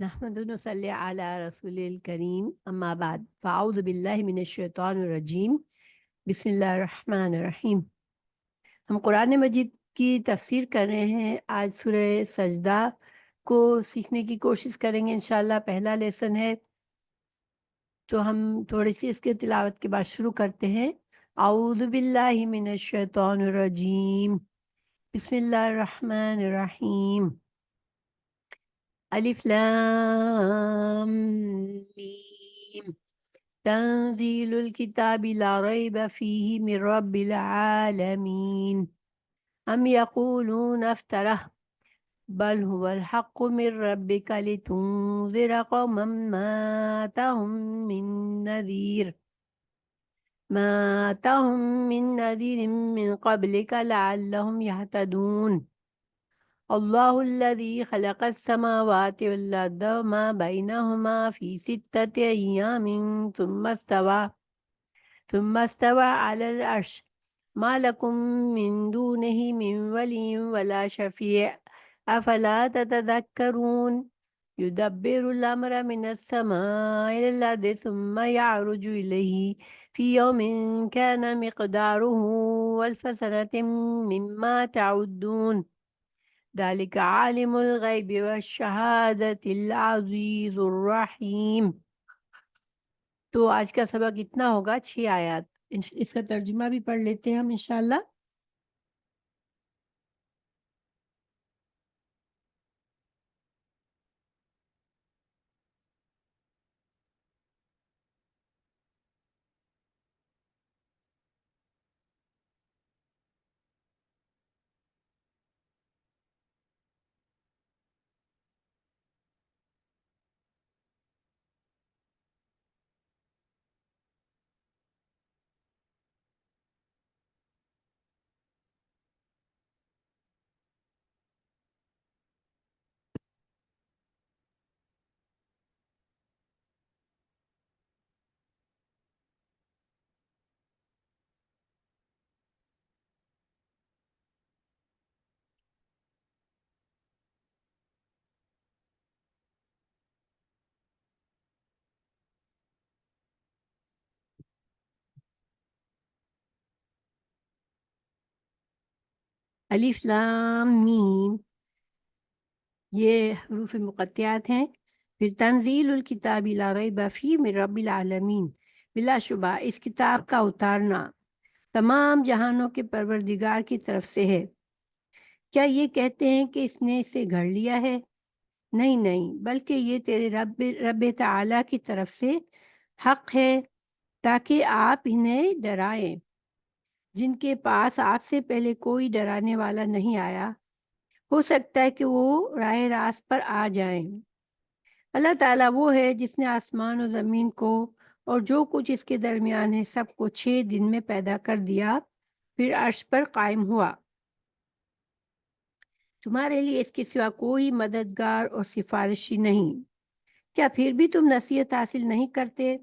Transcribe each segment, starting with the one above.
نحمد نصلی علی رسول الکریم اما بعد فاعوذ باللہ من الشیطان الرجیم بسم اللہ الرحمن الرحیم۔ ہم قرآن مجید کی تفسیر کر رہے ہیں۔ آج سورہ سجدہ کو سیکھنے کی کوشش کریں گے انشاءاللہ۔ پہلا لیسن ہے تو ہم تھوڑی سی اس کے تلاوت کے بعد شروع کرتے ہیں۔ اعوذ باللہ من الشیطان الرجیم بسم اللہ الرحمن الرحیم۔ الف لام میم تنزیل الکتاب لا ریب فیہ من رب العالمین ام یقولون افترہ بل هو الحق من ربک لتنذر قوما ما آتاهم من نذیر من قبلک لعلهم يهتدون۔ اللہ الذی خلق السماوات والارض وما بینہما فی ستۃ ایام ثم استوى علی العرش ما لکم من دونہ من ولی ولا شفیع افلا تتذکرون۔ یدبر الامر من السماء الى الارض ثم يعرج الیہ فی یوم کان مقدارہ الف سنۃ مما تعدون۔ ذلك عالم الغیب والشہادۃ العزیز الرحیم۔ تو آج کا سبق اتنا ہوگا، 6 آیات۔ اس کا ترجمہ بھی پڑھ لیتے ہیں ہم انشاءاللہ۔ الف لام میم، یہ حروف مقطعات ہیں۔ پھر تنزیل الکتاب لا ریب فیہ من رب العالمین، بلا شبہ اس کتاب کا اتارنا تمام جہانوں کے پروردگار کی طرف سے ہے۔ کیا یہ کہتے ہیں کہ اس نے اسے گھڑ لیا ہے؟ نہیں نہیں، بلکہ یہ تیرے رب تعالیٰ کی طرف سے حق ہے، تاکہ آپ انہیں ڈرائیں جن کے پاس آپ سے پہلے کوئی ڈرانے والا نہیں آیا۔ ہو سکتا ہے کہ وہ راہ راست پر آ جائیں۔ اللہ تعالیٰ وہ ہے جس نے آسمان و زمین کو اور جو کچھ اس کے درمیان ہے سب کو 6 دن میں پیدا کر دیا، پھر عرش پر قائم ہوا۔ تمہارے لیے اس کے سوا کوئی مددگار اور سفارشی نہیں۔ کیا پھر بھی تم نصیحت حاصل نہیں کرتے؟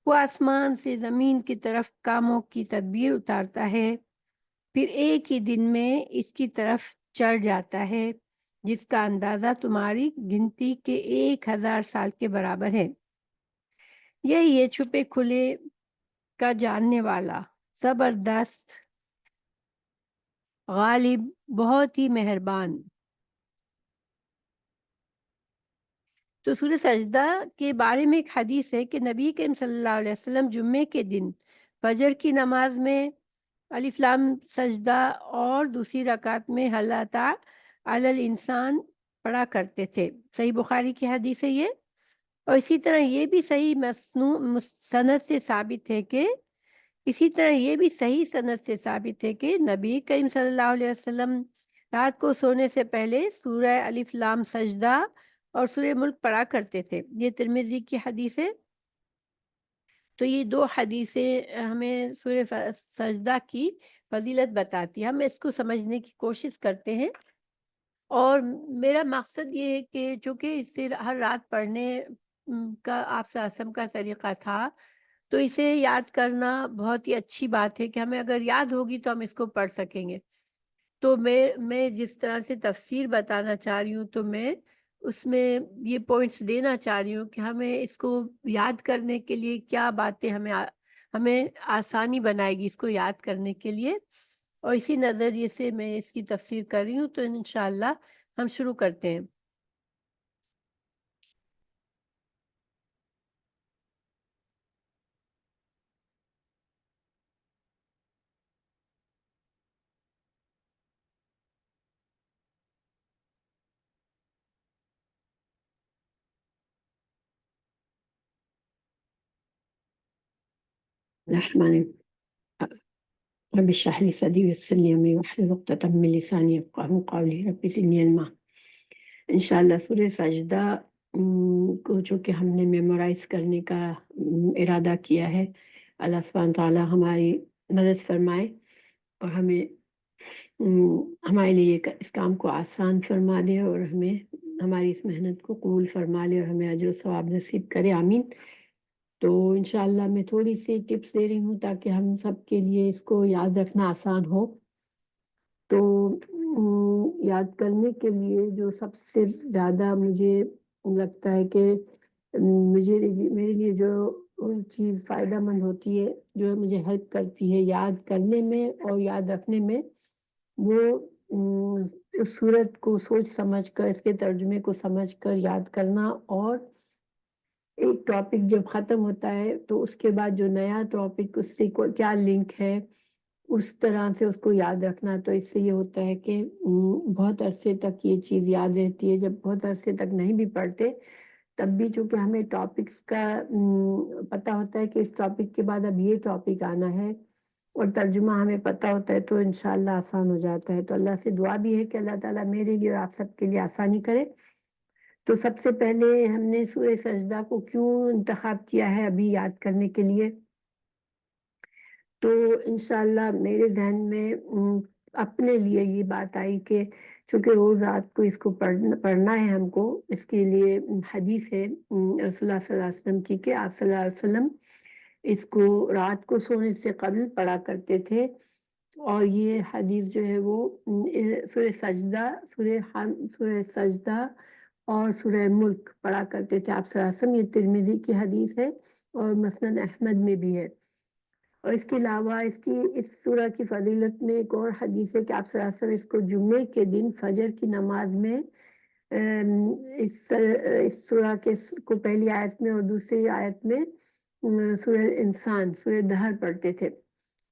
وہ آسمان سے زمین کی طرف کاموں کی تدبیر اتارتا ہے، پھر ایک ہی دن میں اس کی طرف چڑھ جاتا ہے، جس کا اندازہ تمہاری گنتی کے 1000 سال کے برابر ہے۔ یہی ہے چھپے کھلے کا جاننے والا، زبردست، غالب، بہت ہی مہربان۔ تو سورہ سجدہ کے بارے میں ایک حدیث ہے کہ نبی کریم صلی اللہ علیہ وسلم جمعے کے دن فجر کی نماز میں الف لام سجدہ اور دوسری رکعت میں هل أتى على الإنسان پڑھا کرتے تھے۔ صحیح بخاری کی حدیث ہے یہ۔ اور اسی طرح یہ بھی صحیح سند سے ثابت ہے کہ نبی کریم صلی اللہ علیہ وسلم رات کو سونے سے پہلے سورہ الف لام سجدہ اور سورہ ملک پڑھا کرتے تھے۔ یہ ترمذی کی حدیث ہے۔ تو یہ 2 حدیثیں ہمیں سورہ سجدہ کی فضیلت بتاتی ہیں۔ ہم اس کو سمجھنے کی کوشش کرتے ہیں، اور میرا مقصد یہ ہے کہ چونکہ اس سے ہر رات پڑھنے کا آپ سے اسم کا طریقہ تھا، تو اسے یاد کرنا بہت ہی اچھی بات ہے کہ ہمیں اگر یاد ہوگی تو ہم اس کو پڑھ سکیں گے۔ تو میں جس طرح سے تفسیر بتانا چاہ رہی ہوں، تو میں اس میں یہ پوائنٹس دینا چاہ رہی ہوں کہ ہمیں اس کو یاد کرنے کے لیے کیا باتیں ہمیں آسانی بنائے گی اس کو یاد کرنے کے لیے، اور اسی نظریے سے میں اس کی تفسیر کر رہی ہوں. تو انشاءاللہ ہم شروع کرتے ہیں. الرحمن رب اشرح لي صدري ويسر لي امري واحلل عقدة من لساني يفقهوا قولي رب زدني علما. انشاءاللہ سورہ سجدہ کو جو کہ ہم نے میمورائز کرنے کا ارادہ کیا ہے، اللہ سبحانہ تعالیٰ ہماری مدد فرمائے اور ہمارے لیے اس کام کو آسان فرما دے اور ہماری اس محنت کو قبول فرما لے اور ہمیں اجر و ثواب نصیب کرے، آمین. تو انشاءاللہ میں تھوڑی سی ٹپس دے رہی ہوں تاکہ ہم سب کے لیے اس کو یاد رکھنا آسان ہو. تو یاد کرنے کے لیے جو سب سے زیادہ مجھے لگتا ہے کہ میرے لیے جو چیز فائدہ مند ہوتی ہے، جو مجھے ہیلپ کرتی ہے یاد کرنے میں اور یاد رکھنے میں، وہ اس صورت کو سوچ سمجھ کر اس کے ترجمے کو سمجھ کر یاد کرنا، اور ایک ٹاپک جب ختم ہوتا ہے تو اس کے بعد جو نیا ٹاپک اس سے کیا لنک ہے اس طرح سے اس کو یاد رکھنا. تو اس سے یہ ہوتا ہے کہ بہت عرصے تک یہ چیز یاد رہتی ہے. جب بہت عرصے تک نہیں بھی پڑھتے تب بھی چونکہ ہمیں ٹاپکس کا پتہ ہوتا ہے کہ اس ٹاپک کے بعد اب یہ ٹاپک آنا ہے اور ترجمہ ہمیں پتہ ہوتا ہے، تو انشاءاللہ آسان ہو جاتا ہے. تو اللہ سے دعا بھی ہے کہ اللہ تعالیٰ میرے لیے اور آپ سب کے لیے آسانی کرے. تو سب سے پہلے ہم نے سورہ سجدہ کو کیوں انتخاب کیا ہے ابھی یاد کرنے کے لیے؟ تو انشاءاللہ میرے ذہن میں اپنے لیے یہ بات آئی کہ چونکہ روز رات کو اس کو پڑھنا ہے ہم کو، اس کے لیے حدیث ہے رسول اللہ صلی اللہ علیہ وسلم کی کہ آپ صلی اللہ علیہ وسلم اس کو رات کو سونے سے قبل پڑھا کرتے تھے. اور یہ حدیث جو ہے وہ سورہ سجدہ اور سورہ ملک پڑھا کرتے تھے آپ صلی اللہ علیہ وسلم. یہ ترمذی کی حدیث ہے اور مسند احمد میں بھی ہے. اور اس کے علاوہ اس سورہ کی فضیلت میں ایک اور حدیث ہے کہ آپ صلی اللہ علیہ وسلم اس کو جمعے کے دن فجر کی نماز میں اس سورہ کو پہلی آیت میں اور دوسری آیت میں سورہ انسان، سورہ دہر پڑھتے تھے.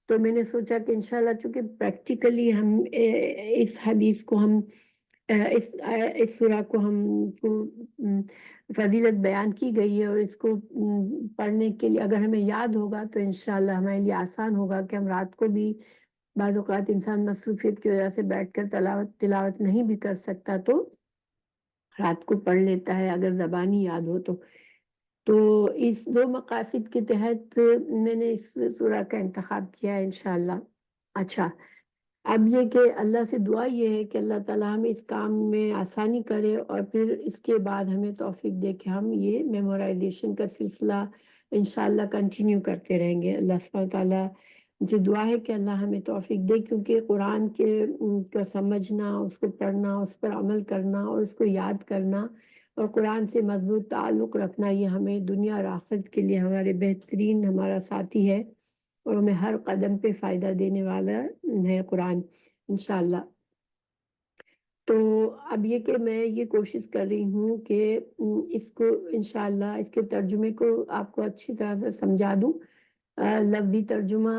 تو میں نے سوچا کہ انشاءاللہ چونکہ پریکٹیکلی ہم اس حدیث کو ہم اس سورہ کو ہم کو فضیلت بیان کی گئی ہے اور اس کو پڑھنے کے لیے اگر ہمیں یاد ہوگا تو انشاءاللہ ہمارے لیے آسان ہوگا کہ ہم رات کو بھی، بعض اوقات انسان مصروفیت کی وجہ سے بیٹھ کر تلاوت نہیں بھی کر سکتا تو رات کو پڑھ لیتا ہے اگر زبانی یاد ہو تو. تو اس دو مقاصد کے تحت میں نے اس سورہ کا انتخاب کیا ہے انشاءاللہ. اچھا، اب یہ کہ اللہ سے دعا یہ ہے کہ اللہ تعالیٰ ہمیں اس کام میں آسانی کرے اور پھر اس کے بعد ہمیں توفیق دے کہ ہم یہ میمورائزیشن کا سلسلہ انشاءاللہ کنٹینیو کرتے رہیں گے. اللہ سبحانہ تعالیٰ سے دعا ہے کہ اللہ ہمیں توفیق دے، کیونکہ قرآن کو سمجھنا، اس کو پڑھنا، اس پر عمل کرنا اور اس کو یاد کرنا اور قرآن سے مضبوط تعلق رکھنا، یہ ہمیں دنیا اور آخرت کے لیے ہمارے بہترین ہمارا ساتھی ہے اور ہمیں ہر قدم پہ فائدہ دینے والا ہے قرآن انشاءاللہ. تو اب یہ کہ میں یہ کوشش کر رہی ہوں کہ اس کو انشاءاللہ اس کے ترجمے کو آپ کو اچھی طرح سے سمجھا دوں. لفظی ترجمہ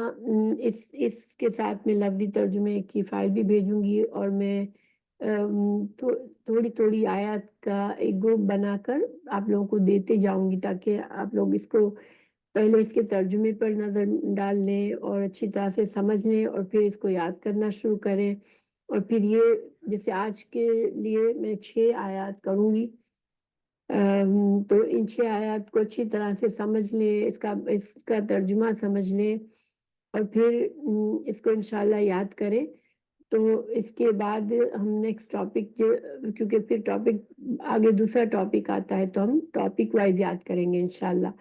اس کے ساتھ میں لفظی ترجمے کی فائل بھی بھیجوں گی اور میں تھوڑی تھوڑی آیات کا ایک گروپ بنا کر آپ لوگوں کو دیتے جاؤں گی تاکہ آپ لوگ اس کو پہلے اس کے ترجمے پر نظر ڈال لیں اور اچھی طرح سے سمجھ لیں اور پھر اس کو یاد کرنا شروع کریں. اور پھر یہ جیسے آج کے لیے میں 6 آیات کروں گی، تو ان 6 آیات کو اچھی طرح سے سمجھ لیں، اس کا ترجمہ سمجھ لیں اور پھر اس کو انشاءاللہ یاد کریں. تو اس کے بعد ہم نیکسٹ ٹاپک، کیونکہ پھر ٹاپک آگے دوسرا ٹاپک آتا ہے تو ہم ٹاپک وائز یاد کریں گے انشاءاللہ.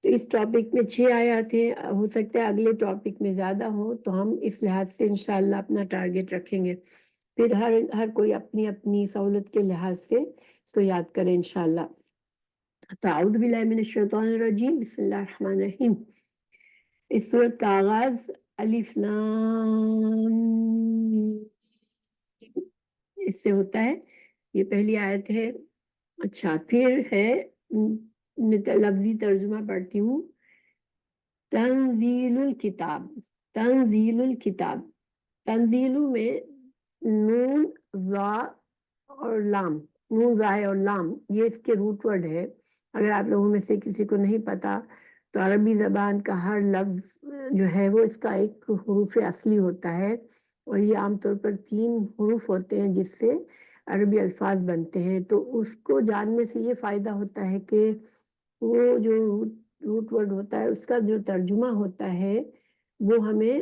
تو اس ٹاپک میں 6 آیات ہیں، ہو سکتا ہے اگلے ٹاپک میں زیادہ ہو تو ہم اس لحاظ سے انشاءاللہ اپنا ٹارگیٹ رکھیں گے. پھر ہر کوئی اپنی اپنی سہولت کے لحاظ سے اس کو یاد کریں انشاءاللہ. تو اعوذ باللہ من الشیطان الرجیم، بسم اللہ الرحمن الرحیم. اس سورت کا آغاز الف لام میم اس سے ہوتا ہے. یہ پہلی آیت ہے. اچھا، پھر ہے لفظی ترجمہ پڑھتی ہوں. تنزیل الکتاب. تنزیل الکتاب. تنزیلو میں نون زا اور لام، نون زائے اور لام، یہ اس کے روٹ ورڈ ہے. اگر آپ لوگوں میں سے کسی کو نہیں پتا تو عربی زبان کا ہر لفظ جو ہے وہ اس کا ایک حروف اصلی ہوتا ہے، اور یہ عام طور پر 3 حروف ہوتے ہیں جس سے عربی الفاظ بنتے ہیں. تو اس کو جاننے سے یہ فائدہ ہوتا ہے کہ وہ جو روٹ ورڈ ہوتا ہے اس کا جو ترجمہ ہوتا ہے وہ ہمیں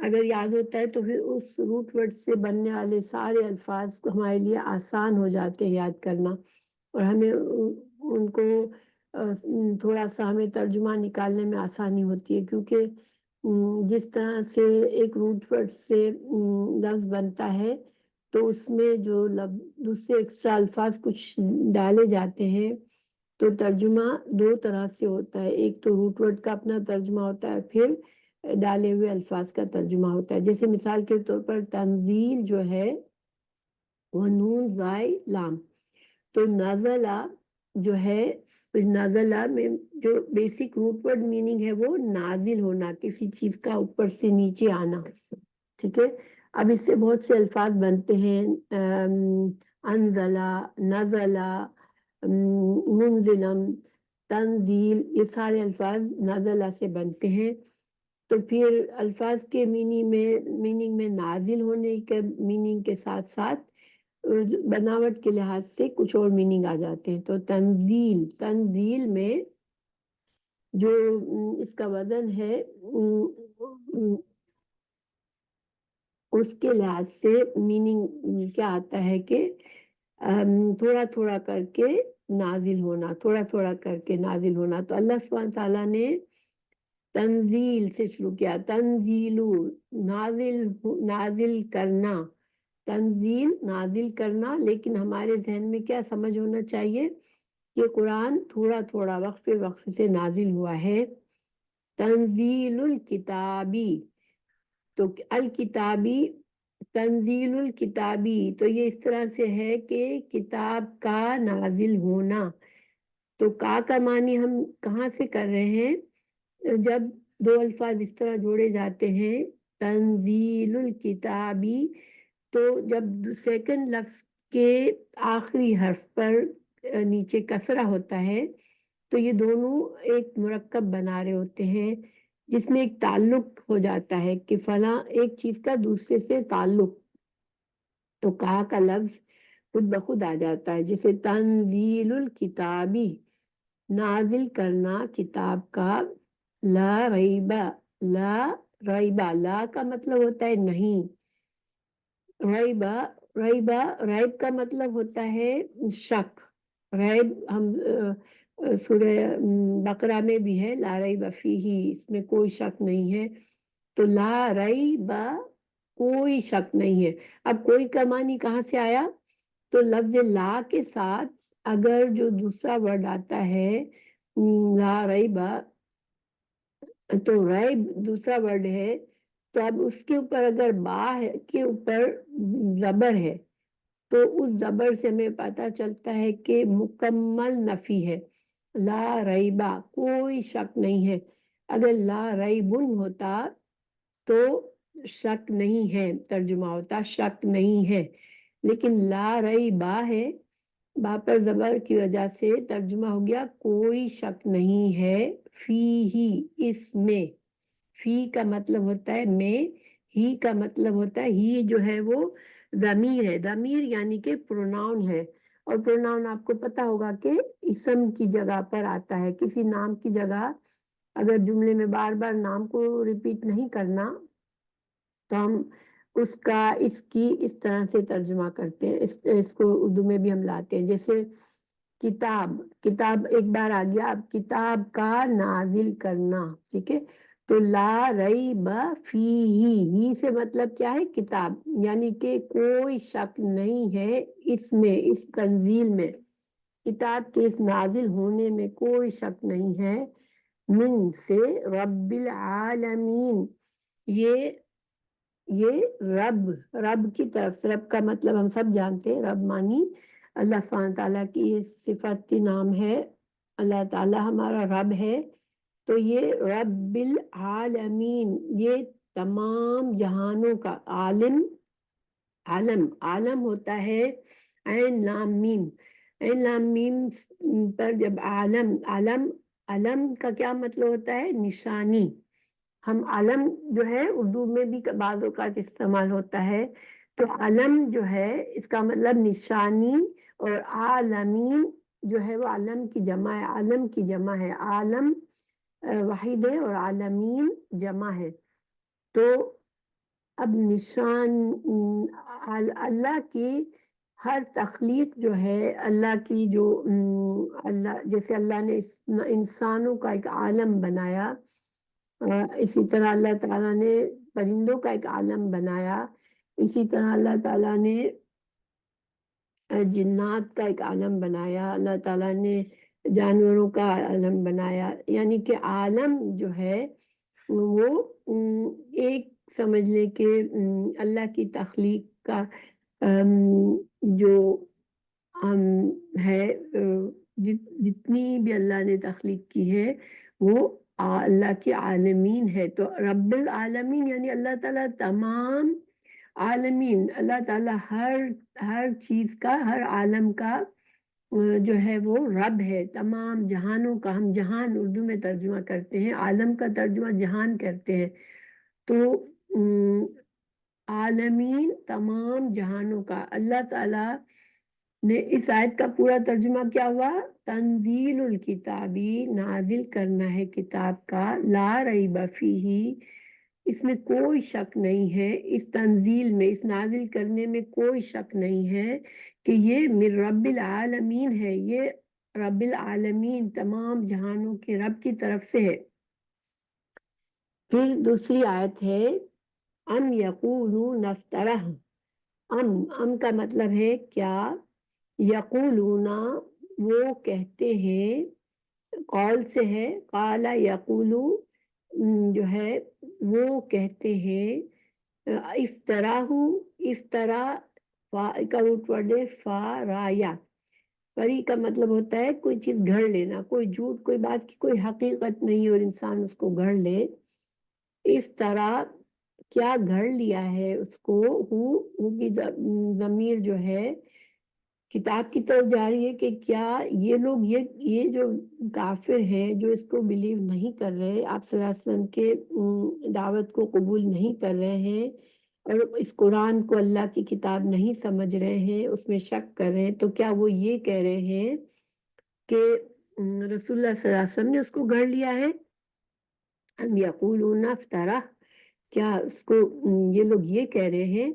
اگر یاد ہوتا ہے تو پھر اس روٹ ورڈ سے بننے والے سارے الفاظ ہمارے لیے آسان ہو جاتے ہیں یاد کرنا، اور ہمیں ان کو تھوڑا سا ہمیں ترجمہ نکالنے میں آسانی ہوتی ہے. کیونکہ جس طرح سے ایک روٹ ورڈ سے لفظ بنتا ہے تو اس میں جو دوسرے ایکسٹرا الفاظ کچھ ڈالے جاتے ہیں تو ترجمہ 2 طرح سے ہوتا ہے. ایک تو روٹ ورڈ کا اپنا ترجمہ ہوتا ہے، پھر ڈالے ہوئے الفاظ کا ترجمہ ہوتا ہے. جیسے مثال کے طور پر تنزیل جو ہے وہ نون زائے لام. تو نازلہ جو ہے، نازلہ میں جو بیسک روٹ ورڈ میننگ ہے وہ نازل ہونا، کسی چیز کا اوپر سے نیچے آنا. ٹھیک ہے. اب اس سے بہت سے الفاظ بنتے ہیں، انزلہ، نزلہ، منزلم، تنزیل، یہ سارے الفاظ نازلہ سے بنتے ہیں. تو پھر الفاظ کے میننگ میں نازل ہونے کے میننگ کے ساتھ ساتھ بناوٹ کے لحاظ سے کچھ اور میننگ آ جاتے ہیں. تو تنزیل میں جو اس کا وزن ہے اس کے لحاظ سے میننگ کیا آتا ہے کہ تھوڑا تھوڑا کر کے نازل ہونا، تھوڑا تھوڑا کر کے نازل ہونا. تو اللہ سبحانہ تعالیٰ نے تنزیل سے شروع کیا. تنزیلو، نازل کرنا، تنزیل نازل کرنا. لیکن ہمارے ذہن میں کیا سمجھ ہونا چاہیے کہ قرآن تھوڑا تھوڑا وقفے سے نازل ہوا ہے. تنزیل الکتابی، تو الکتابی، تنزیل الکتابی، تو یہ اس طرح سے ہے کہ کتاب کا نازل ہونا. تو کا معنی ہم کہاں سے کر رہے ہیں؟ جب 2 الفاظ اس طرح جوڑے جاتے ہیں تنزیل الکتابی، تو جب سیکنڈ لفظ کے آخری حرف پر نیچے کسرہ ہوتا ہے تو یہ دونوں ایک مرکب بنا رہے ہوتے ہیں جس میں ایک تعلق ہو جاتا ہے کہ فلاں ایک چیز کا دوسرے سے تعلق. تو کا لفظ خود بخود آ جاتا ہے. جیسے تنزیل الکتابی، نازل کرنا کتاب کا. لا ریبہ، لا ریبہ، لا کا مطلب ہوتا ہے نہیں. ریب کا مطلب ہوتا ہے شک. ریب ہم سورہ بقرہ میں بھی ہے، لا ریب فیہ، اس میں کوئی شک نہیں ہے. تو لا ریب، کوئی شک نہیں ہے. اب کوئی کا معنی کہاں سے آیا؟ تو لفظ لا کے ساتھ اگر جو دوسرا ورڈ آتا ہے لا ریب، تو ریب دوسرا ورڈ ہے، تو اب اس کے اوپر اگر با کے اوپر زبر ہے تو اس زبر سے ہمیں پتہ چلتا ہے کہ مکمل نفی ہے. لا ریبہ، کوئی شک نہیں ہے. اگر لا ریبن ہوتا تو شک نہیں ہے ترجمہ ہوتا، شک نہیں ہے. لیکن لا ریبہ ہے، با پر زبر کی وجہ سے ترجمہ ہو گیا کوئی شک نہیں ہے. فی ہی، اس میں. فی کا مطلب ہوتا ہے میں، ہی کا مطلب ہوتا ہے، ہی جو ہے وہ ضمیر ہے. ضمیر یعنی کہ پروناؤن ہے، اور پروناؤن آپ کو پتا ہوگا کہ اسم کی جگہ پر آتا ہے. کسی نام کی جگہ اگر جملے میں بار بار نام کو ریپیٹ نہیں کرنا تو ہم اس کا اس کی اس طرح سے ترجمہ کرتے ہیں. اس کو اردو میں بھی ہم لاتے ہیں. جیسے کتاب، کتاب ایک بار آ گیا، اب کتاب کا نازل کرنا. ٹھیک ہے. تو لا ریب فیہ، ہی سے مطلب کیا ہے؟ کتاب، یعنی کہ کوئی شک نہیں ہے اس میں، اس تنزیل میں. کتاب کے اس نازل ہونے میں کوئی شک نہیں ہے، من سے رب العالمین، یہ رب کی طرف سے، رب کا مطلب ہم سب جانتے ہیں، رب مانی اللہ سبحانہ تعالیٰ کی صفت کی نام ہے، اللہ تعالیٰ ہمارا رب ہے، تو یہ رب العالمین، یہ تمام جہانوں کا عالم ہوتا ہے عین لام میم، عین لام میم پر جب علم کا کیا مطلب ہوتا ہے؟ نشانی، ہم علم جو ہے اردو میں بھی بعض اوقات استعمال ہوتا ہے، تو علم جو ہے اس کا مطلب نشانی، اور عالمین جو ہے وہ علم کی جمع ہے، عالم کی جمع ہے، عالم واحد ہے اور عالمین جمع ہے، تو اب نشان اللہ کی ہر تخلیق جو ہے، اللہ کی جو اللہ جیسے اللہ نے انسانوں کا ایک عالم بنایا، اسی طرح اللہ تعالیٰ نے پرندوں کا ایک عالم بنایا، اسی طرح اللہ تعالیٰ نے جنات کا ایک عالم بنایا، اللہ تعالیٰ نے جانوروں کا عالم بنایا، یعنی کہ عالم جو ہے وہ ایک سمجھ لے کہ اللہ کی تخلیق کا جو ہے، جتنی بھی اللہ نے تخلیق کی ہے وہ اللہ کی عالمین ہے، تو رب العالمین یعنی اللہ تعالیٰ تمام عالمین، اللہ تعالیٰ ہر چیز کا، ہر عالم کا جو ہے وہ رب ہے، تمام جہانوں کا، ہم جہان اردو میں ترجمہ کرتے ہیں، عالم کا ترجمہ جہان کرتے ہیں، تو عالمین تمام جہانوں کا، اللہ تعالیٰ نے اس آیت کا پورا ترجمہ کیا ہوا؟ تنزیل الکتابی، نازل کرنا ہے کتاب کا، لا ریب فیہ، اس میں کوئی شک نہیں ہے، اس تنزیل میں، اس نازل کرنے میں کوئی شک نہیں ہے کہ یہ من رب العالمین ہے، یہ رب العالمین تمام جہانوں کے رب کی طرف سے ہے۔ پھر دوسری آیت ہے ام یقولون افترہ، ام کا مطلب ہے کیا، یقولون وہ کہتے ہیں، قول سے ہے، قال یقولو جو ہے وہ کہتے ہیں، افطراہ، افطرا کا روٹ ورڈ ہے فارایا، فری کا مطلب ہوتا ہے کوئی چیز گھڑ لینا، کوئی جھوٹ، کوئی بات کی کوئی حقیقت نہیں اور انسان اس کو گھڑ لے، افطرا کیا گھڑ لیا ہے اس کو، ہو کی ضمیر جو ہے کتاب کی طرف جا رہی ہے کہ کیا یہ لوگ، یہ جو کافر ہیں جو اس کو بلیو نہیں کر رہے، آپ صلی اللہ علیہ وسلم کے دعوت کو قبول نہیں کر رہے ہیں اور اس قرآن کو اللہ کی کتاب نہیں سمجھ رہے ہیں، اس میں شک کر رہے ہیں، تو کیا وہ یہ کہہ رہے ہیں کہ رسول اللہ صلی اللہ علیہ وسلم نے اس کو گھڑ لیا ہے؟ ام یقولون افترا، کیا اس کو یہ لوگ یہ کہہ رہے ہیں،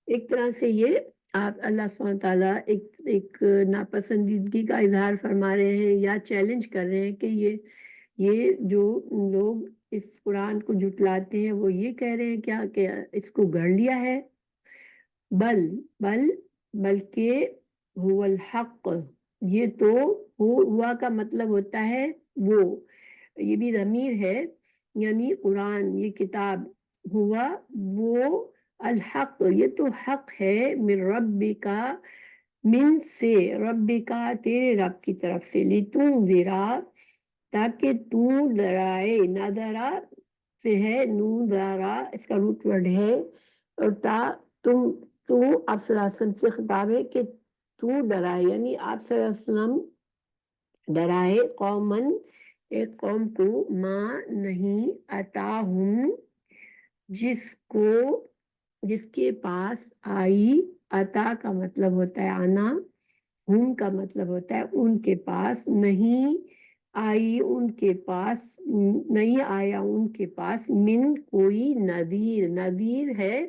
ایک طرح سے یہ آپ اللہ سبحانہ تعالیٰ ایک ناپسندیدگی کا اظہار فرما رہے ہیں یا چیلنج کر رہے ہیں کہ یہ جو لوگ اس قرآن کو جھٹلاتے ہیں وہ یہ کہہ رہے ہیں کیا کہ اس کو گھڑ لیا ہے، بلکہ هو الحق، یہ تو ہوا کا مطلب ہوتا ہے وہ، یہ بھی ضمیر ہے، یعنی قرآن، یہ کتاب، ہوا وہ، الحق یہ تو حق ہے، من ربکا، من سے، ربکا تیرے رب کی طرف سے، لتنذرا تاکہ تو ڈرائے، نذرا سے ہے، نذرا اس کا روٹ ورڈ ہے، اور تو آپ صلی اللہ علیہ وسلم سے خطاب ہے کہ تو ڈرائے، یعنی آپ صلی اللہ علیہ وسلم ڈرائے، قومن ایک قوم کو، ماں نہیں اتاہم جس کے پاس آئی، عطا کا مطلب ہوتا ہے آنا، ہم کا مطلب ہوتا ہے ان کے پاس، نہیں آئی ان کے پاس، نہیں آیا ان کے پاس، من کوئی نذیر ہے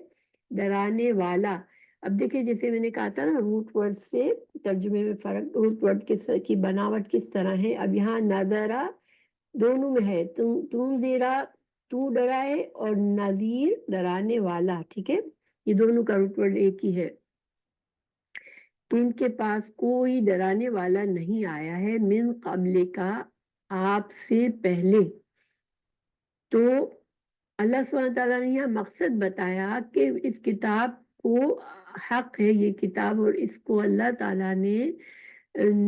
ڈرانے والا۔ اب دیکھیں جیسے میں نے کہا تھا نا روٹ ورڈ سے ترجمے میں فرق، روٹ ورڈ کی بناوٹ کس طرح ہے، اب یہاں نذرا دونوں میں ہے، تم زیرا تو ڈرائے اور نذیر ڈرانے والا، ٹھیک ہے، یہ دونوں کا روٹ ورڈ ایک ہی ہے۔ کہ ان کے پاس کوئی ڈرانے والا نہیں آیا ہے من قبل کا، آپ سے پہلے. تو اللہ سبحانہ تعالیٰ نے یہ مقصد بتایا کہ اس کتاب کو حق ہے یہ کتاب، اور اس کو اللہ تعالیٰ نے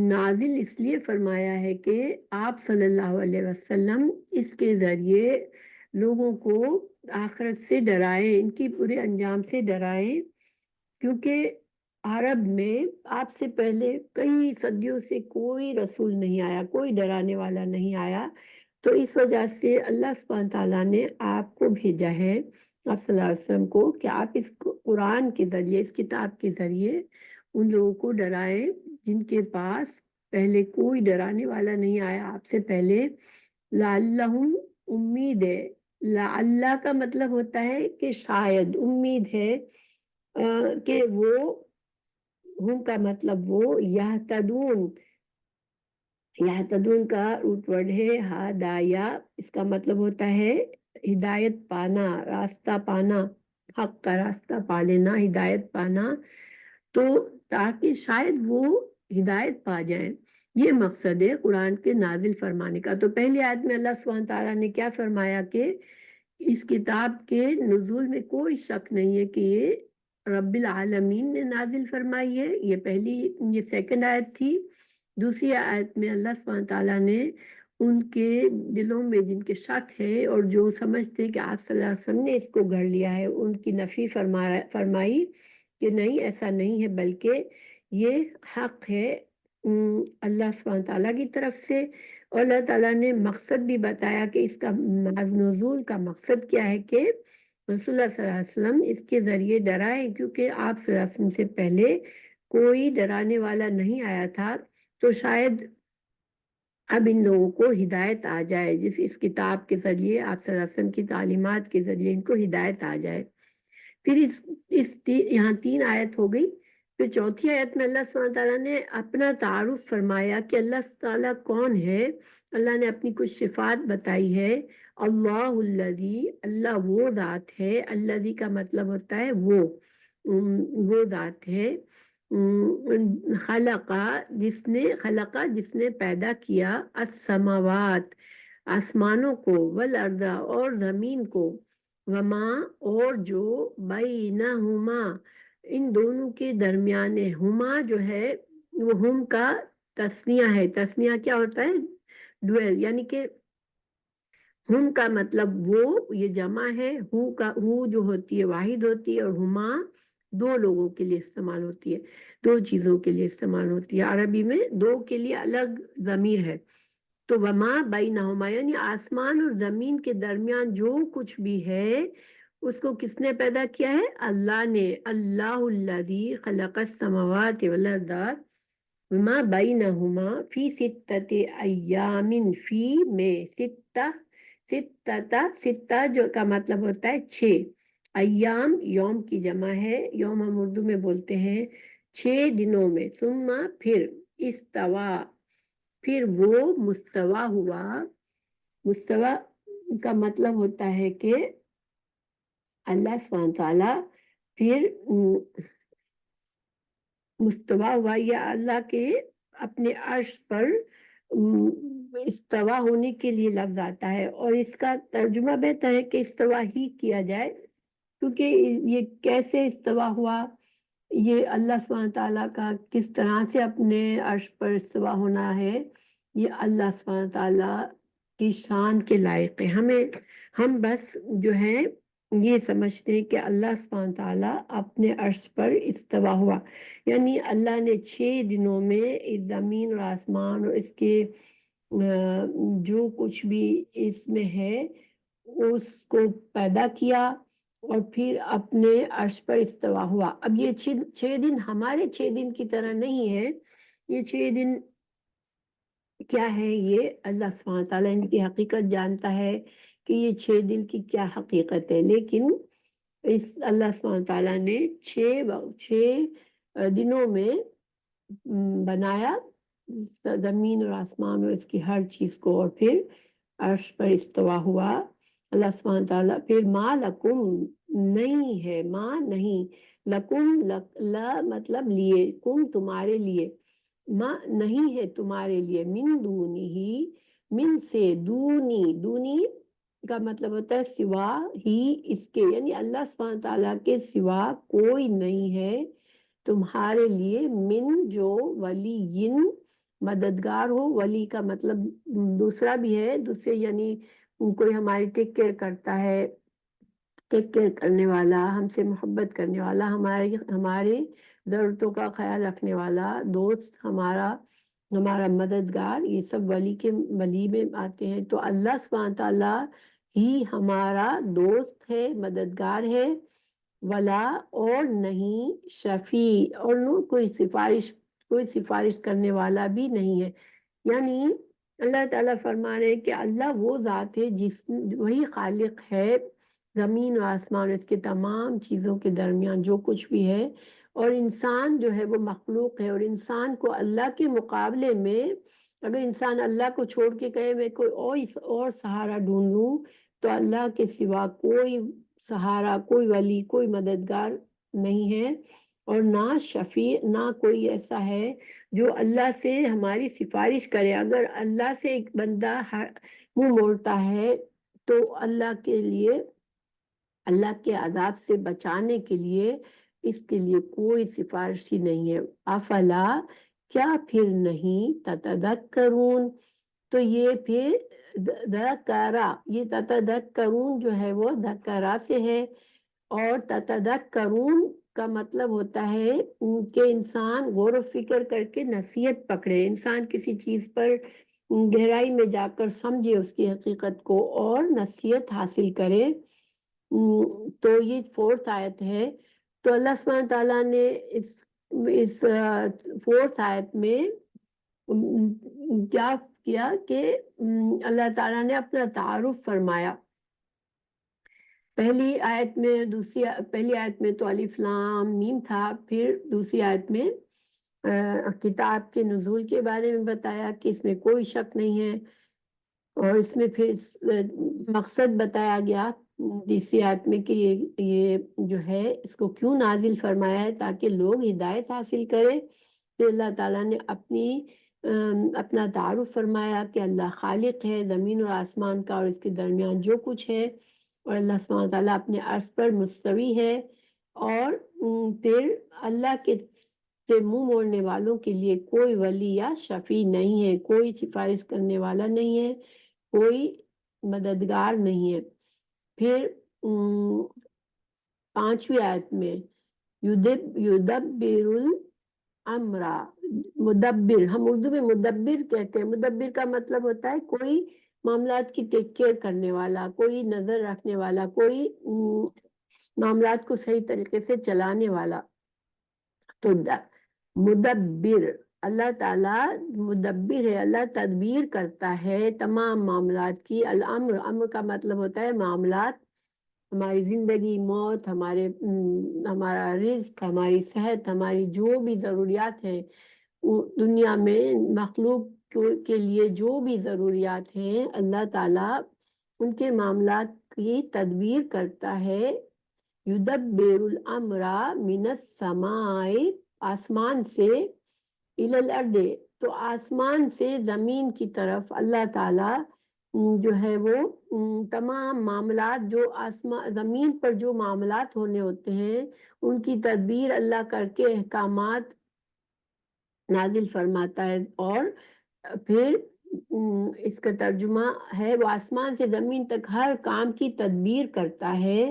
نازل اس لیے فرمایا ہے کہ آپ صلی اللہ علیہ وسلم اس کے ذریعے لوگوں کو آخرت سے ڈرائیں، ان کی برے انجام سے ڈرائیں. کیونکہ عرب میں آپ سے پہلے کئی صدیوں سے کوئی رسول نہیں آیا، کوئی ڈرانے والا نہیں آیا. تو اس وجہ سے اللہ سبحانہ تعالیٰ نے آپ کو بھیجا ہے، آپ صلی اللہ علیہ وسلم کو، کہ آپ اس قرآن کے ذریعے، اس کتاب کے ذریعے ان لوگوں کو ڈرائیں جن کے پاس پہلے کوئی ڈرانے والا نہیں آیا آپ سے پہلے. لعلہم، امید ہے. لعلہ کا مطلب ہوتا ہے کہ شاید، امید ہے کہ وہ، ہم کا مطلب وہ، یہتدون. یہتدون کا روٹ ورڈ ہے ہدایا، اس کا مطلب ہوتا ہے ہدایت پانا، راستہ پانا، حق کا راستہ پا لینا، ہدایت پانا. تو تاکہ شاید وہ ہدایت پا جائیں، یہ مقصد ہے قرآن کے نازل فرمانے کا. تو پہلی آیت میں اللہ سبحانہ تعالیٰ نے کیا فرمایا کہ اس کتاب کے نزول میں کوئی شک نہیں ہے کہ یہ رب العالمین نے نازل فرمائی ہے. یہ پہلی، یہ سیکنڈ آیت تھی. دوسری آیت میں اللہ سبحانہ تعالیٰ نے ان کے دلوں میں جن کے شک ہے اور جو سمجھتے کہ آپ صلی اللہ علیہ وسلم نے اس کو گھڑ لیا ہے، ان کی نفی فرمائی کہ نہیں، ایسا نہیں ہے، بلکہ یہ حق ہے اللہ سبحانہ تعالیٰ کی طرف سے. اور اللہ تعالیٰ نے مقصد بھی بتایا کہ اس کا نزول کا مقصد کیا ہے، کہ رسول اللہ صلی اللہ علیہ وسلم اس کے ذریعے ڈرائے، کیونکہ آپ صلی اللہ علیہ وسلم سے پہلے کوئی ڈرانے والا نہیں آیا تھا. تو شاید اب ان لوگوں کو ہدایت آ جائے، جس اس کتاب کے ذریعے آپ صلی اللہ علیہ وسلم کی تعلیمات کے ذریعے ان کو ہدایت آ جائے. پھر یہاں 3 آیت ہو گئی. پھر چوتھی آیت میں اللہ سبحانہ تعالیٰ نے اپنا تعارف فرمایا کہ اللہ تعالیٰ کون ہے. اللہ نے اپنی کچھ صفات بتائی ہے. اللہ الذی، اللہ وہ ذات ہے. الذی کا مطلب ہوتا ہے وہ ذات ہے. خلقہ، جس نے پیدا کیا، السماوات، آسمانوں کو، والارض، اور زمین کو، وما، اور جو، بینہما، ان دونوں کے درمیان ہے. ہما جو ہے وہ ہم کا تسنیہ ہے. تسنیہ کیا ہوتا ہے؟ ڈویل، یعنی کہ ہم کا مطلب وہ، یہ جمع ہے. ہو جو ہوتی ہے واحد ہوتی ہے، اور ہما دو لوگوں کے لیے استعمال ہوتی ہے، دو چیزوں کے لیے استعمال ہوتی ہے. عربی میں دو کے لیے الگ ضمیر ہے. تو وما بینہما، یعنی آسمان اور زمین کے درمیان جو کچھ بھی ہے اس کو کس نے پیدا کیا ہے؟ اللہ نے. اللہ الذی خلق السماوات والارض وما بینہما فی 6 ایام، فی میں، ستہ جو کا مطلب ہوتا ہے 6. ایام یوم کی جمع ہے، یوم ہم اردو میں بولتے ہیں 6 دنوں میں. ثم، پھر، استوا، پھر وہ مستوا ہوا. مستوا کا مطلب ہوتا ہے کہ اللہ سبحانہ تعالیٰ پھر مستوا ہوا، یا اللہ کے اپنے عرش پر استوا ہونے کے لیے لفظ آتا ہے. اور اس کا ترجمہ بہتر ہے کہ استوا ہی کیا جائے، کیونکہ یہ کیسے استوا ہوا، یہ اللہ سبحانہ تعالیٰ کا کس طرح سے اپنے عرش پر استوا ہونا ہے، یہ اللہ سبحانہ تعالیٰ کی شان کے لائق ہے. ہم بس جو ہے یہ سمجھتے ہیں کہ اللہ سبحانہ تعالیٰ اپنے عرش پر استوا ہوا، یعنی اللہ نے 6 دنوں میں اس زمین اور آسمان اور اس کے جو کچھ بھی اس میں ہے اس کو پیدا کیا، اور پھر اپنے عرش پر استوا ہوا. اب یہ 6 دن ہمارے 6 دن کی طرح نہیں ہے. یہ 6 دن کیا ہے، یہ اللہ سبحانہ تعالیٰ ان کی حقیقت جانتا ہے کہ یہ 6 دن کی کیا حقیقت ہے. لیکن اس اللہ سبحانہ تعالیٰ نے 6 دنوں میں بنایا زمین اور آسمان اور اس کی ہر چیز کو، اور پھر عرش پر استوا ہوا اللہ سبحانہ تعالیٰ. پھر ما لکم، نہیں ہے، ما نہیں، لکم لا مطلب لیے، کم تمہارے لیے، ما نہیں ہے تمہارے لیے، من دونی ہی، من سے، دونی، دونی کا مطلب ہوتا ہے سوا ہی اس کے، یعنی اللہ سبحانہ تعالیٰ کے سوا کوئی نہیں ہے تمہارے لیے، من جو ولی مددگار ہو، ولی کا مطلب دوسرا بھی ہے، دوسرے یعنی کوئی ہماری ٹیک کیئر کرتا ہے، ٹیک کیئر کرنے والا، ہم سے محبت کرنے والا، ہمارے ضرورتوں کا خیال رکھنے والا دوست، ہمارا مددگار، یہ سب ولی میں آتے ہیں۔ تو اللہ سبحانہ تعالیٰ ہی ہمارا دوست ہے، مددگار ہے، ولا اور نہیں، شفیع اور کوئی سفارش کرنے والا بھی نہیں ہے، یعنی اللہ تعالیٰ فرما رہے کہ اللہ وہ ذات ہے وہی خالق ہے زمین و آسمان، اس کے تمام چیزوں کے درمیان جو کچھ بھی ہے، اور انسان جو ہے وہ مخلوق ہے، اور انسان کو اللہ کے مقابلے میں اگر انسان اللہ کو چھوڑ کے کہے میں کوئی اور سہارا ڈھونڈ لوں، تو اللہ کے سوا کوئی سہارا، کوئی ولی، کوئی مددگار نہیں ہے، اور نہ شفیع، نہ کوئی ایسا ہے جو اللہ سے ہماری سفارش کرے۔ اگر اللہ سے ایک بندہ منہ موڑتا ہے تو اللہ کے عذاب سے بچانے کے لیے اس کے لیے کوئی سفارش ہی نہیں ہے۔ افلا، کیا پھر نہیں، تتذکرون، تو یہ پھر ذکرا، یہ تتذکرون جو ہے وہ ذکرا سے ہے، اور تتذکرون کا مطلب ہوتا ہے کہ انسان غور و فکر کر کے نصیحت پکڑے، انسان کسی چیز پر گہرائی میں جا کر سمجھے اس کی حقیقت کو اور نصیحت حاصل کرے۔ تو یہ 4th آیت ہے۔ تو اللہ سبحانہ تعالیٰ نے اس 4th آیت میں کیا کیا کہ اللہ تعالیٰ نے اپنا تعارف فرمایا۔ پہلی آیت میں تو الف لام میم تھا، پھر دوسری آیت میں کتاب کے نزول کے بارے میں بتایا کہ اس میں کوئی شک نہیں ہے، اور اس میں پھر مقصد بتایا گیا تیسری آیت میں کہ یہ جو ہے اس کو کیوں نازل فرمایا ہے، تاکہ لوگ ہدایت حاصل کریں۔ پھر اللہ تعالیٰ نے اپنا تعارف فرمایا کہ اللہ خالق ہے زمین اور آسمان کا اور اس کے درمیان جو کچھ ہے، اور اللہ سبحانہ تعالیٰ اپنے عرش پر مستوی ہے، اور پھر اللہ کے سے منہ موڑنے والوں کے لیے کوئی ولی یا شفیع نہیں ہے، کوئی سفارش کرنے والا نہیں ہے، کوئی مددگار نہیں ہے۔ پھر 5ویں آیت میں یدبر الامر، مدبر، ہم اردو میں مدبر کہتے ہیں، مدبر کا مطلب ہوتا ہے کوئی معاملات کی ٹیک کیئر کرنے والا، کوئی نظر رکھنے والا، کوئی معاملات کو صحیح طریقے سے چلانے والا۔ تو مدبر، اللہ تعالیٰ مدبر ہے، اللہ تدبیر کرتا ہے تمام معاملات کی۔ الامر، امر کا مطلب ہوتا ہے معاملات، ہماری زندگی، موت، ہمارا رزق، ہماری صحت، ہماری جو بھی ضروریات ہیں دنیا میں، مخلوق کے لیے جو بھی ضروریات ہیں، اللہ تعالیٰ ان کے معاملات کی تدبیر کرتا ہے۔ یدبر الامر من السماء، آسمان سے، الی الارض، تو آسمان سے زمین کی طرف اللہ تعالیٰ جو ہے وہ تمام معاملات، جو زمین پر جو معاملات ہونے ہوتے ہیں ان کی تدبیر اللہ کر کے احکامات نازل فرماتا ہے، اور پھر اس کا ترجمہ ہے وہ آسمان سے زمین تک ہر کام کی تدبیر کرتا ہے،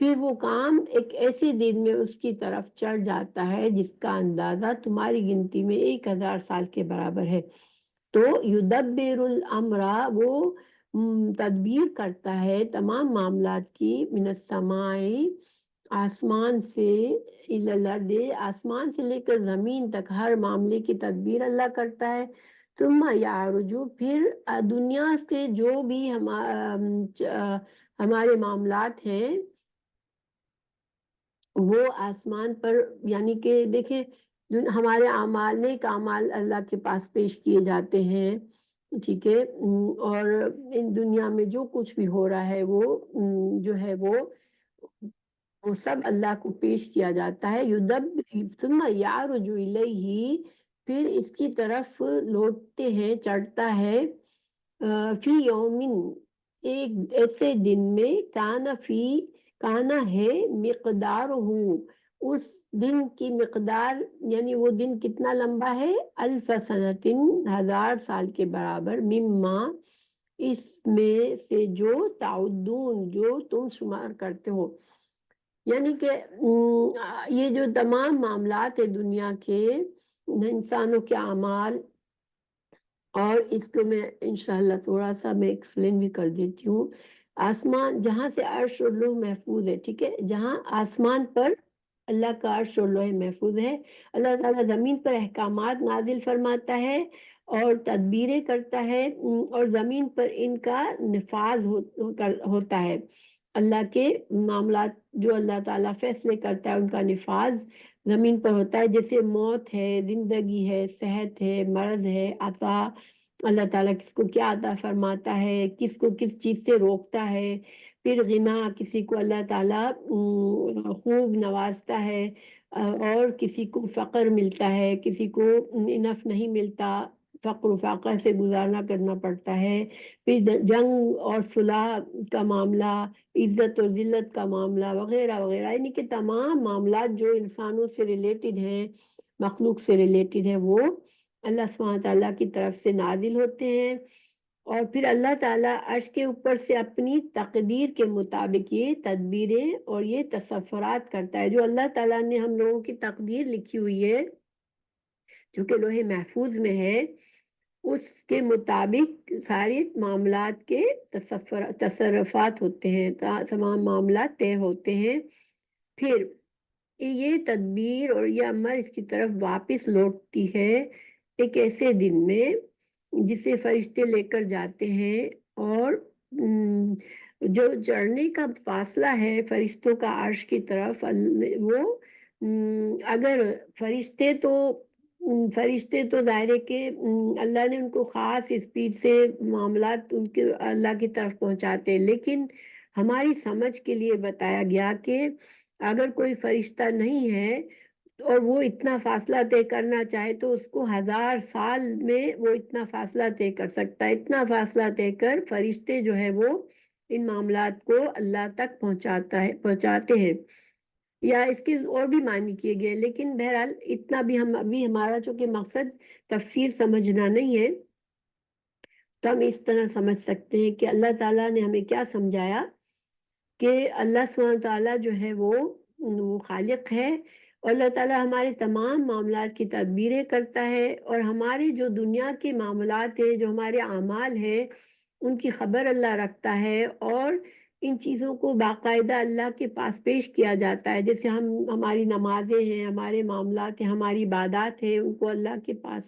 پھر وہ کام ایک ایسے دن میں اس کی طرف چڑھ جاتا ہے جس کا اندازہ تمہاری گنتی میں 1000 سال کے برابر ہے۔ تو یدبر الامر، وہ تدبیر کرتا ہے تمام معاملات کی، من السماء، آسمان سے، الی الارض، آسمان سے لے کر زمین تک ہر معاملے کی تدبیر اللہ کرتا ہے۔ ثم یعرج، پھر دنیا سے جو بھی ہمارے معاملات ہیں وہ آسمان پر، یعنی کہ دیکھیں ہمارے اعمال، نیک اعمال اللہ کے پاس پیش کیے جاتے ہیں، ٹھیک ہے، اور ان دنیا میں جو کچھ بھی ہو رہا ہے وہ جو ہے وہ وہ سب اللہ کو پیش کیا جاتا ہے. ثم یعرج الیہ، پھر اس کی طرف لوٹتے ہیں، چڑھتا ہے. فی یومن، ایک ایسے دن میں، کانا ہے مقدار ہو، اس دن کی مقدار، یعنی وہ دن کتنا لمبا ہے، الف سنتن، 1000 سال کے برابر، مما، اس میں سے، جو تعدون، جو تم شمار کرتے ہو. یعنی کہ یہ جو تمام معاملات ہے دنیا کے، انسانوں کے اعمال، اور اس کو میں انشاءاللہ تھوڑا سا میں ایکسپلین بھی کر دیتی ہوں. آسمان جہاں سے عرش اور لوح محفوظ ہے، ٹھیک ہے، جہاں آسمان پر اللہ کا عرش اور لوح محفوظ ہے، اللہ تعالیٰ زمین پر احکامات نازل فرماتا ہے اور تدبیریں کرتا ہے، اور زمین پر ان کا نفاذ ہوتا ہے. اللہ کے معاملات جو اللہ تعالیٰ فیصلے کرتا ہے، ان کا نفاذ زمین پر ہوتا ہے. جیسے موت ہے، زندگی ہے، صحت ہے، مرض ہے، عطا، اللہ تعالیٰ کس کو کیا عطا فرماتا ہے، کس کو کس چیز سے روکتا ہے. پھر غنا، کسی کو اللہ تعالیٰ خوب نوازتا ہے، اور کسی کو فقر ملتا ہے، کسی کو انف نہیں ملتا، فقر و فاقہ سے گزارنا کرنا پڑتا ہے. پھر جنگ اور صلح کا معاملہ، عزت اور ذلت کا معاملہ، وغیرہ وغیرہ، یعنی کہ تمام معاملات جو انسانوں سے ریلیٹڈ ہیں، مخلوق سے ریلیٹڈ ہیں، وہ اللہ سبحانہ تعالیٰ کی طرف سے نازل ہوتے ہیں. اور پھر اللہ تعالیٰ عرش کے اوپر سے اپنی تقدیر کے مطابق یہ تدبیریں اور یہ تصورات کرتا ہے. جو اللہ تعالیٰ نے ہم لوگوں کی تقدیر لکھی ہوئی ہے، جو کہ لوح محفوظ میں ہے، اس کے مطابق سارے معاملات کے تصرفات ہوتے ہیں، تمام معاملات طے ہوتے ہیں. پھر یہ تدبیر اور یہ امر اس کی طرف واپس لوٹتی ہے ایک ایسے دن میں جسے فرشتے لے کر جاتے ہیں. اور جو چڑھنے کا فاصلہ ہے فرشتوں کا عرش کی طرف، وہ اگر فرشتے تو ظاہر ہے کہ اللہ نے ان کو خاص اسپیڈ سے معاملات ان کے اللہ کی طرف پہنچاتے ہیں، لیکن ہماری سمجھ کے لیے بتایا گیا کہ اگر کوئی فرشتہ نہیں ہے اور وہ اتنا فاصلہ طے کرنا چاہے تو اس کو 1000 سال میں وہ اتنا فاصلہ طے کر سکتا ہے. اتنا فاصلہ طے کر فرشتے جو ہے وہ ان معاملات کو اللہ تک پہنچاتے ہیں. یا اس کے اور بھی معنی کیے گئے، لیکن بہرحال اتنا بھی ابھی ہمارا چونکہ مقصد تفسیر سمجھنا نہیں ہے، تو ہم اس طرح سمجھ سکتے ہیں کہ اللہ تعالیٰ نے ہمیں کیا سمجھایا کہ اللہ سبحانہ تعالیٰ جو ہے وہ خالق ہے، اور اللہ تعالیٰ ہمارے تمام معاملات کی تدبیریں کرتا ہے، اور ہمارے جو دنیا کے معاملات ہیں، جو ہمارے اعمال ہیں، ان کی خبر اللہ رکھتا ہے، اور ان چیزوں کو باقاعدہ اللہ کے پاس پیش کیا جاتا ہے. جیسے ہماری نمازیں ہیں، ہمارے معاملات ہیں، ہماری عبادات ہیں، ان کو اللہ کے پاس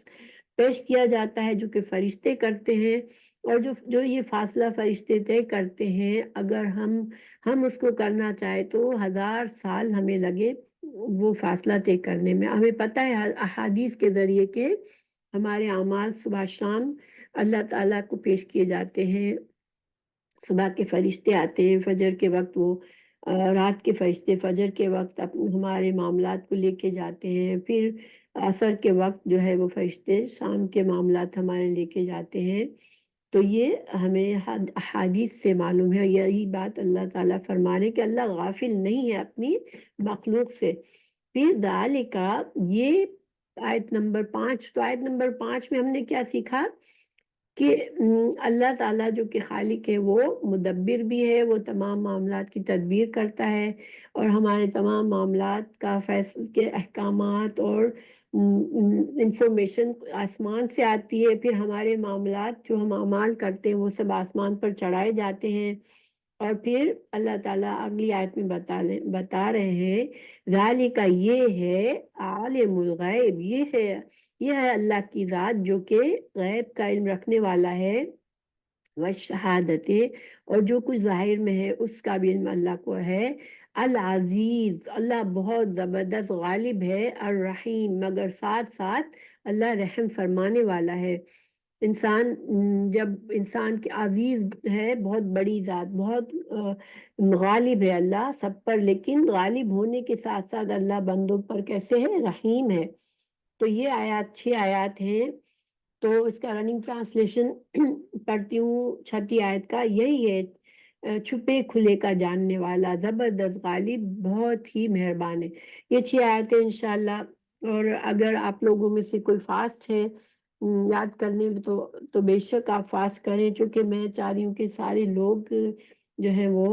پیش کیا جاتا ہے، جو کہ فرشتے کرتے ہیں. اور جو یہ فاصلہ فرشتے طے کرتے ہیں، اگر ہم اس کو کرنا چاہے تو 1000 سال ہمیں لگے وہ فاصلہ طے کرنے میں. ہمیں پتہ ہے احادیث کے ذریعے کہ ہمارے اعمال صبح شام اللہ تعالیٰ کو پیش کیے جاتے ہیں. صبح کے فرشتے آتے ہیں، فجر کے وقت وہ رات کے فرشتے فجر کے وقت ہمارے معاملات کو لے کے جاتے ہیں. پھر عصر کے وقت جو ہے وہ فرشتے شام کے معاملات ہمارے لے کے جاتے ہیں. تو یہ ہمیں احادیث سے معلوم ہے. یہی بات اللہ تعالیٰ فرما رہے کہ اللہ غافل نہیں ہے اپنی مخلوق سے. پھر ذالکا، یہ آیت نمبر 5. تو آیت نمبر 5 میں ہم نے کیا سیکھا کہ اللہ تعالیٰ جو کہ خالق ہے وہ مدبر بھی ہے، وہ تمام معاملات کی تدبیر کرتا ہے، اور ہمارے تمام معاملات کا فیصلے کے احکامات اور انفارمیشن آسمان سے آتی ہے. پھر ہمارے معاملات جو ہم اعمال کرتے ہیں وہ سب آسمان پر چڑھائے جاتے ہیں. اور پھر اللہ تعالیٰ اگلی آیت میں بتا رہے ہیں ذالک، یہ ہے عالم الغیب، یہ ہے اللہ کی ذات جو کہ غیب کا علم رکھنے والا ہے، والشہادت، اور جو کچھ ظاہر میں ہے اس کا بھی علم اللہ کو ہے. العزیز، اللہ بہت زبردست غالب ہے. الرحیم، مگر ساتھ ساتھ اللہ رحم فرمانے والا ہے. جب انسان کے عزیز ہے، بہت بڑی ذات، بہت غالب ہے اللہ سب پر، لیکن غالب ہونے کے ساتھ ساتھ اللہ بندوں پر کیسے ہے؟ رحیم ہے۔ تو یہ آیات 6 آیات ہیں، تو اس کا رننگ ٹرانسلیشن پڑھتی ہوں 6 آیت کا، یہی ہے: چھپے کھلے کا جاننے والا، زبردست غالب، بہت ہی مہربان ہے۔ یہ 6 آیتیں انشاءاللہ، اور اگر آپ لوگوں میں سے کوئی فاسٹ ہے یاد کرنے میں، تو بے شک آپ فاسٹ کریں، چونکہ میں چاہ رہی ہوں کہ سارے لوگ جو ہیں وہ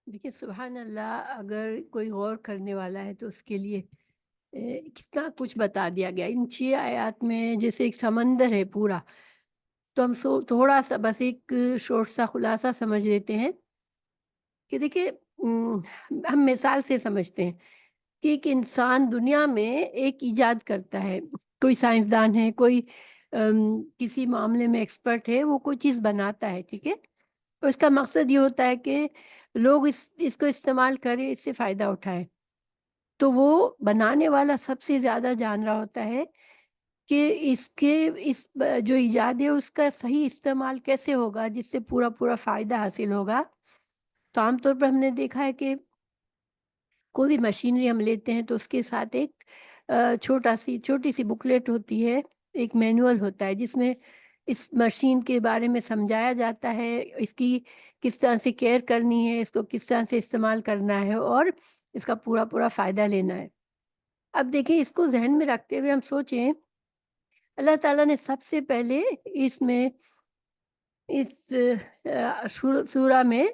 دیکھیے سبحان اللہ، اگر کوئی غور کرنے والا ہے تو اس کے لیے کتنا کچھ بتا دیا گیا ان 6 آیات میں، جیسے ایک سمندر ہے پورا۔ تو ہم تھوڑا سا بس ایک شورٹ سا خلاصہ سمجھ لیتے ہیں کہ دیکھیے ہم مثال سے سمجھتے ہیں کہ ایک انسان دنیا میں ایک ایجاد کرتا ہے، کوئی سائنسدان ہے، کوئی کسی معاملے میں ایکسپرٹ ہے، وہ کوئی چیز بناتا ہے، ٹھیک ہے؟ تو اس کا مقصد یہ ہوتا ہے کہ لوگ اس کو استعمال کریں، اس سے فائدہ اٹھائیں۔ تو وہ بنانے والا سب سے زیادہ جان رہا ہوتا ہے کہ اس جو ایجاد ہے اس کا صحیح استعمال کیسے ہوگا جس سے پورا پورا فائدہ حاصل ہوگا۔ تو عام طور پر ہم نے دیکھا ہے کہ کوئی بھی مشینری ہم لیتے ہیں تو اس کے ساتھ ایک چھوٹی سی بکلیٹ ہوتی ہے، ایک مینول ہوتا ہے جس میں اس مشین کے بارے میں سمجھایا جاتا ہے، اس کی کس طرح سے کیئر کرنی ہے، اس کو کس طرح سے استعمال کرنا ہے اور اس کا پورا پورا فائدہ لینا ہے۔ اب دیکھیں اس کو ذہن میں رکھتے ہوئے ہم سوچیں، اللہ تعالیٰ نے سب سے پہلے اس سورہ میں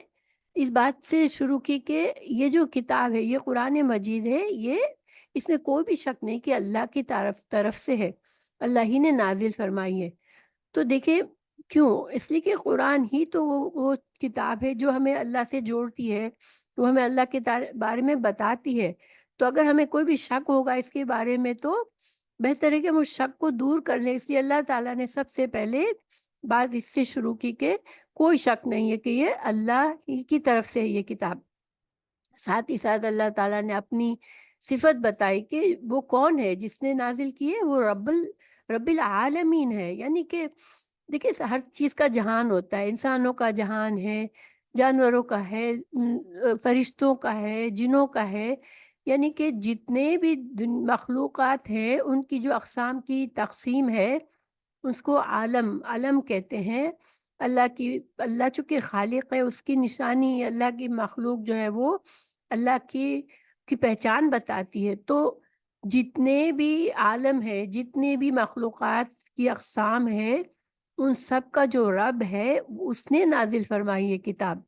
اس بات سے شروع کی کہ یہ جو کتاب ہے، یہ قرآن مجید ہے، اس میں کوئی بھی شک نہیں کہ اللہ کی طرف سے ہے، اللہ ہی نے نازل فرمائی ہے۔ تو دیکھیں کیوں؟ اس لیے کہ قرآن ہی تو وہ کتاب ہے جو ہمیں اللہ سے جوڑتی ہے، وہ ہمیں اللہ کے بارے میں بتاتی ہے۔ تو اگر ہمیں کوئی بھی شک ہوگا اس کے بارے میں تو بہتر ہے کہ ہم اس شک کو دور کر لیں۔ اس لیے اللہ تعالیٰ نے سب سے پہلے بات اس سے شروع کی کہ کوئی شک نہیں ہے کہ یہ اللہ ہی کی طرف سے ہے یہ کتاب۔ ساتھ ہی ساتھ اللہ تعالیٰ نے اپنی صفت بتائی کہ وہ کون ہے جس نے نازل کی ہے، وہ رب العالمین ہے۔ یعنی کہ دیکھیں ہر چیز کا جہان ہوتا ہے، انسانوں کا جہان ہے، جانوروں کا ہے، فرشتوں کا ہے، جنوں کا ہے، یعنی کہ جتنے بھی مخلوقات ہیں ان کی جو اقسام کی تقسیم ہے اس کو عالم کہتے ہیں۔ اللہ چونکہ خالق ہے، اس کی نشانی، اللہ کی مخلوق جو ہے وہ اللہ کی پہچان بتاتی ہے۔ تو جتنے بھی عالم ہے، جتنے بھی مخلوقات کی اقسام ہے، ان سب کا جو رب ہے اس نے نازل فرمائی یہ کتاب۔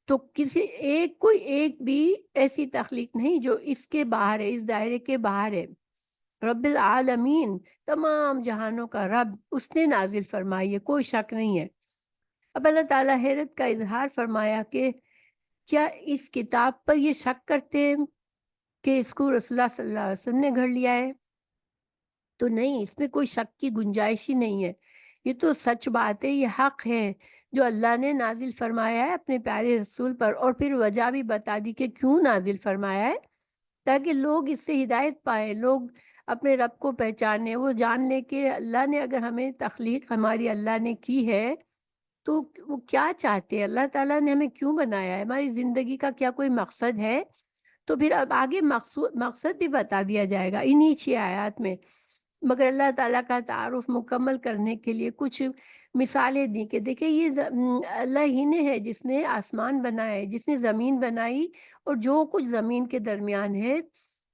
تو کوئی ایک بھی ایسی تخلیق نہیں جو اس کے باہر ہے، اس دائرے کے باہر ہے۔ رب العالمین، تمام جہانوں کا رب، اس نے نازل فرمائی ہے، کوئی شک نہیں ہے۔ اب اللہ تعالیٰ حیرت کا اظہار فرمایا کہ کیا اس کتاب پر یہ شک کرتے ہیں کہ اس کو رسول اللہ صلی اللہ علیہ وسلم نے گھڑ لیا ہے؟ تو نہیں، اس میں کوئی شک کی گنجائش ہی نہیں ہے، یہ تو سچ بات ہے، یہ حق ہے جو اللہ نے نازل فرمایا ہے اپنے پیارے رسول پر، اور پھر وجہ بھی بتا دی کہ کیوں نازل فرمایا ہے، تاکہ لوگ اس سے ہدایت پائیں، لوگ اپنے رب کو پہچانے، وہ جان لیں کہ اللہ نے اگر ہمیں تخلیق ہماری اللہ نے کی ہے تو وہ کیا چاہتے ہیں، اللہ تعالیٰ نے ہمیں کیوں بنایا ہے، ہماری زندگی کا کیا کوئی مقصد ہے۔ تو پھر اب آگے مقصد بھی بتا دیا جائے گا انہی 6 آیات میں، مگر اللہ تعالیٰ کا تعارف مکمل کرنے کے لیے کچھ مثالیں دی کہ دیکھیں یہ اللہ ہی نے ہے جس نے آسمان بنائے، جس نے زمین بنائی اور جو کچھ زمین کے درمیان ہے،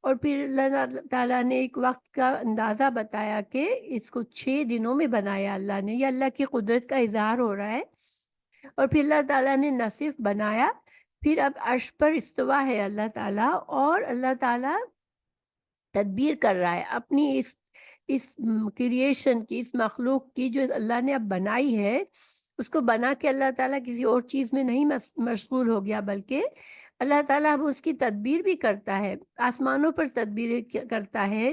اور پھر اللہ تعالیٰ نے ایک وقت کا اندازہ بتایا کہ اس کو 6 دنوں میں بنایا اللہ نے، یہ اللہ کی قدرت کا اظہار ہو رہا ہے۔ اور پھر اللہ تعالیٰ نے نہ صرف بنایا، پھر اب عرش پر استوا ہے اللہ تعالیٰ، اور اللہ تعالیٰ تدبیر کر رہا ہے اپنی اس کریشن کی، اس مخلوق کی جو اللہ نے اب بنائی ہے، اس کو بنا کے اللہ تعالیٰ کسی اور چیز میں نہیں مشغول ہو گیا، بلکہ اللہ تعالیٰ اب اس کی تدبیر بھی کرتا ہے، آسمانوں پر تدبیر کرتا ہے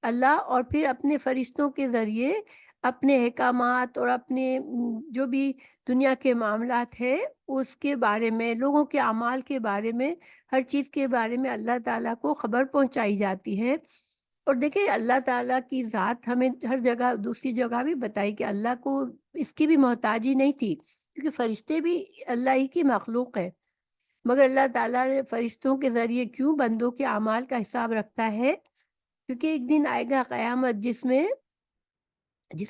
اللہ، اور پھر اپنے فرشتوں کے ذریعے اپنے احکامات اور اپنے جو بھی دنیا کے معاملات ہیں اس کے بارے میں، لوگوں کے اعمال کے بارے میں، ہر چیز کے بارے میں اللہ تعالیٰ کو خبر پہنچائی جاتی ہے۔ اور دیکھیں اللہ تعالیٰ کی ذات ہمیں ہر جگہ دوسری جگہ بھی بتائی کہ اللہ کو اس کی بھی محتاجی نہیں تھی، کیونکہ فرشتے بھی اللہ ہی کی مخلوق ہے، مگر اللہ تعالیٰ نے فرشتوں کے ذریعے کیوں بندوں کے اعمال کا حساب رکھتا ہے؟ کیونکہ ایک دن آئے گا قیامت جس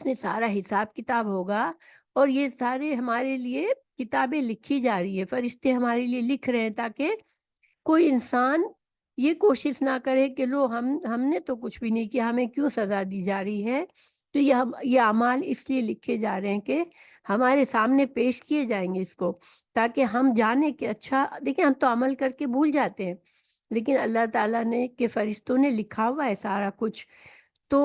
میں سارا حساب کتاب ہوگا، اور یہ سارے ہمارے لیے کتابیں لکھی جا رہی ہے، فرشتے ہمارے لیے لکھ رہے ہیں تاکہ کوئی انسان یہ کوشش نہ کرے کہ لو ہم نے تو کچھ بھی نہیں کیا، ہمیں کیوں سزا دی جا رہی ہے۔ تو یہ اعمال اس لیے لکھے جا رہے ہیں کہ ہمارے سامنے پیش کیے جائیں گے اس کو، تاکہ ہم جانیں کہ اچھا دیکھیں ہم تو عمل کر کے بھول جاتے ہیں، لیکن اللہ تعالیٰ نے کہ فرشتوں نے لکھا ہوا ہے سارا کچھ۔ تو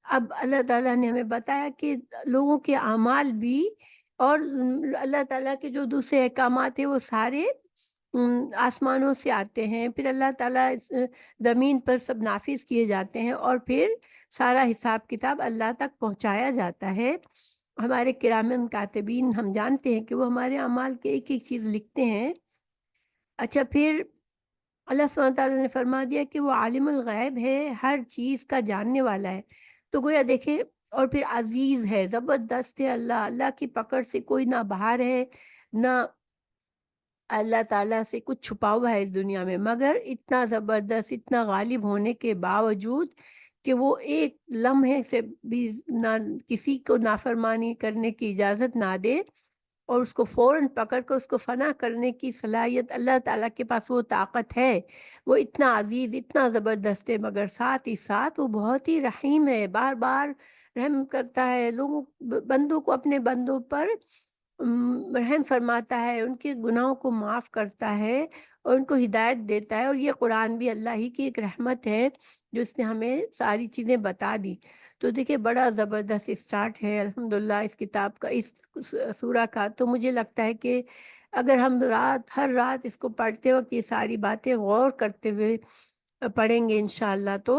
اب اللہ تعالیٰ نے ہمیں بتایا کہ لوگوں کے اعمال بھی اور اللہ تعالیٰ کے جو دوسرے احکامات ہیں وہ سارے آسمانوں سے آتے ہیں، پھر اللہ تعالیٰ زمین پر سب نافذ کیے جاتے ہیں، اور پھر سارا حساب کتاب اللہ تک پہنچایا جاتا ہے۔ ہمارے کرامن کاتبین ہم جانتے ہیں کہ وہ ہمارے اعمال کے ایک ایک چیز لکھتے ہیں۔ اچھا پھر اللہ سبحانہ وتعالیٰ نے فرما دیا کہ وہ عالم الغیب ہے، ہر چیز کا جاننے والا ہے۔ تو گویا دیکھیں، اور پھر عزیز ہے، زبردست ہے، اللہ کی پکڑ سے کوئی نہ باہر ہے، نہ اللہ تعالیٰ سے کچھ چھپا ہوا ہے اس دنیا میں، مگر اتنا زبردست، اتنا غالب ہونے کے باوجود کہ وہ ایک لمحے سے بھی نہ کسی کو نافرمانی کرنے کی اجازت نہ دے، اور اس کو فوراً پکڑ کر اس کو فنا کرنے کی صلاحیت اللہ تعالیٰ کے پاس وہ طاقت ہے۔ وہ اتنا عزیز، اتنا زبردست ہے، مگر ساتھ ہی ساتھ وہ بہت ہی رحیم ہے، بار بار رحم کرتا ہے لوگوں بندوں کو، اپنے بندوں پر رحم فرماتا ہے، ان کے گناہوں کو معاف کرتا ہے اور ان کو ہدایت دیتا ہے۔ اور یہ قرآن بھی اللہ ہی کی ایک رحمت ہے جو اس نے ہمیں ساری چیزیں بتا دی۔ تو دیکھیں بڑا زبردست اسٹارٹ ہے الحمدللہ اس کتاب کا، اس سورہ کا۔ تو مجھے لگتا ہے کہ اگر ہم ہر رات اس کو پڑھتے وقت یہ ساری باتیں غور کرتے ہوئے پڑھیں گے انشاءاللہ، تو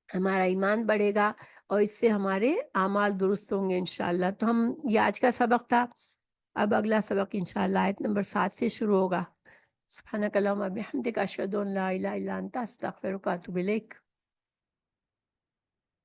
ہمارا ایمان بڑھے گا اور اس سے ہمارے اعمال درست ہوں گے انشاءاللہ۔ تو یہ آج کا سبق تھا، اب اگلا سبق انشاءاللہ آیت نمبر 7 سے شروع ہوگا۔ سبحانک اللہم و بحمدک، اشہد ان لا الہ الا انت، استغفرک و اتوب الیک۔